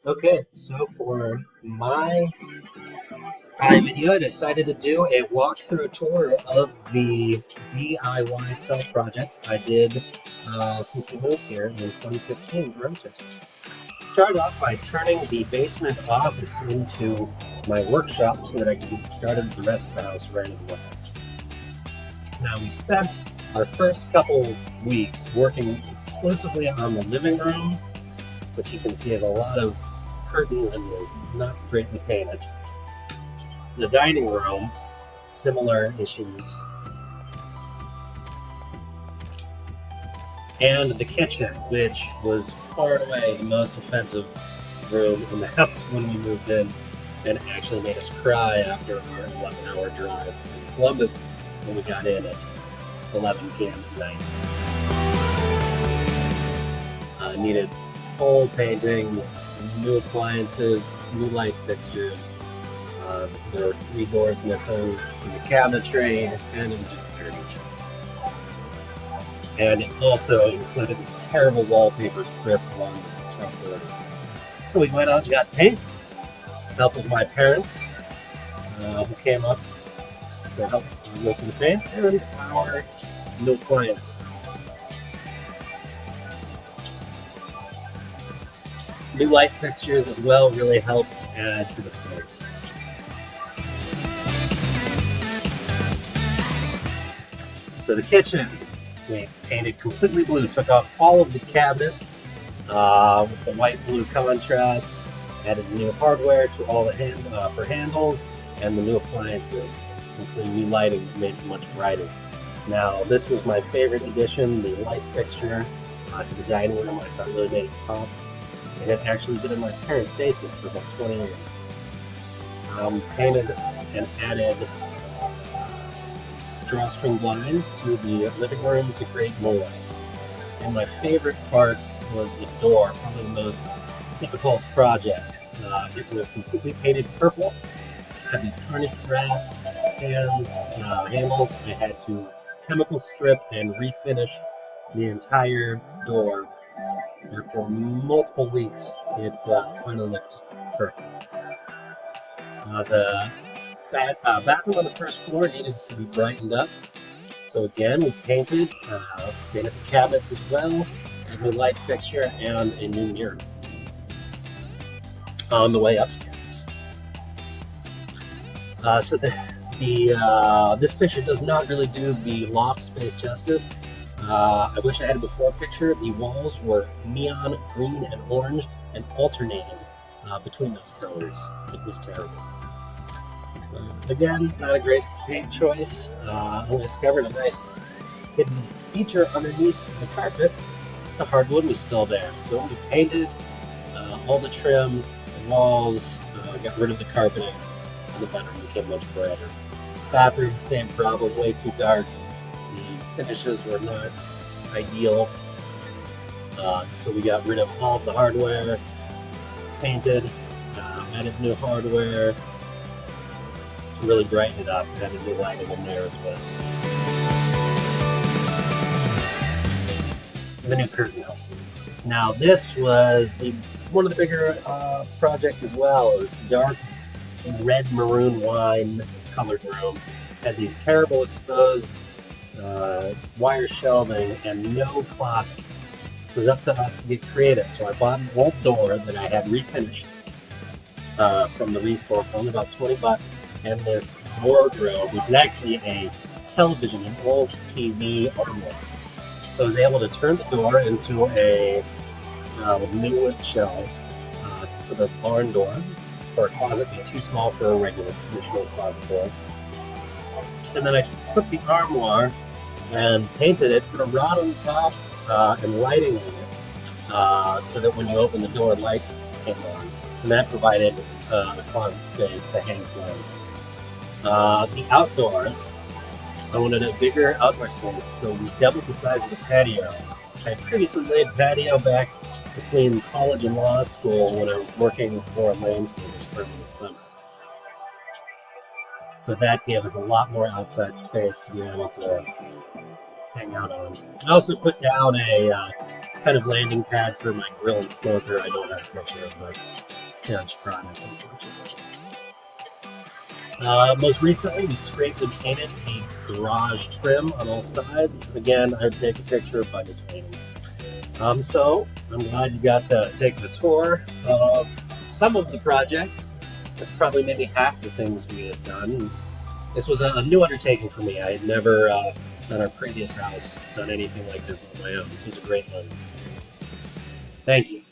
Okay, so for my video, I decided to do a walkthrough tour of the DIY self projects I did since we moved here in 2015 to Rochester. Started off by turning the basement office into my workshop so that I could get started with the rest of the house right away. Now, we spent our first couple weeks working exclusively on the living room, which you can see has a lot of curtains and is not greatly painted. The dining room, similar issues. And the kitchen, which was far and away the most offensive room in the house when we moved in, and actually made us cry after our 11-hour drive from Columbus when we got in at 11 p.m. at night. Needed full painting, new appliances, new light fixtures. There were 3 doors missing in the cabinetry, and it was just dirty. And it also included this terrible wallpaper strip along the front door. So we went out and got paint, helped with my parents, who came up to help with the paint, and our new appliances. New light fixtures as well really helped add to the space. So the kitchen, we painted completely blue, took off all of the cabinets with the white-blue contrast, added new hardware to all the for handles, and the new appliances, including new lighting that made it much brighter. Now, this was my favorite addition, the light fixture to the dining room. I thought really made it pop. It had actually been in my parents' basement for about 20 years. Painted and added drawstring blinds to the living room to create more light. And my favorite part was the door, probably the most difficult project. It was completely painted purple, had these tarnished brass handles. I had to chemical strip and refinish the entire door. After multiple weeks, it finally looked perfect. The bathroom on the first floor needed to be brightened up. So again, we painted the cabinets as well, a new light fixture, and a new mirror. On the way upstairs. So this picture does not really do the loft space justice. I wish I had a before picture. The walls were neon green and orange and alternating between those colors. It was terrible. Again, not a great paint choice. We discovered a nice hidden feature underneath the carpet. The hardwood was still there, so we painted all the trim, the walls, got rid of the carpeting, and the bedroom became much brighter. Bathroom, same problem, way too dark. The finishes were not ideal, so we got rid of all of the hardware, painted, added new hardware to really brighten it up, added new lighting in there as well. The new curtain. Now this was one of the bigger projects as well. It was dark red maroon wine colored room. Had these terrible exposed wire shelving and no closets. So it was up to us to get creative. So I bought an old door that I had refinished from the ReStore for only about 20 bucks, and this wardrobe, which is actually a television, an old TV armoire. So I was able to turn the door into a with new wood shelves for the barn door, for a closet being too small for a regular traditional closet door. And then I took the armoire and painted it, put a rod on the top and lighting in it, so that when you open the door, light came on. And that provided a closet space to hang clothes. The outdoors, I wanted a bigger outdoor space, so we doubled the size of the patio. I had previously laid patio back between college and law school when I was working for a landscaping firm this summer. So that gave us a lot more outside space to be able to hang out on. I also put down a kind of landing pad for my grill and smoker. I don't have a picture of, but yeah, just trying it, unfortunately. Most recently, we scraped and painted the garage trim on all sides. Again, I would take a picture of bucket painting. So I'm glad you got to take the tour of some of the projects. That's probably maybe half the things we have done. This was a new undertaking for me. I had never, at our previous house, done anything like this on my own. This was a great learning experience. Thank you.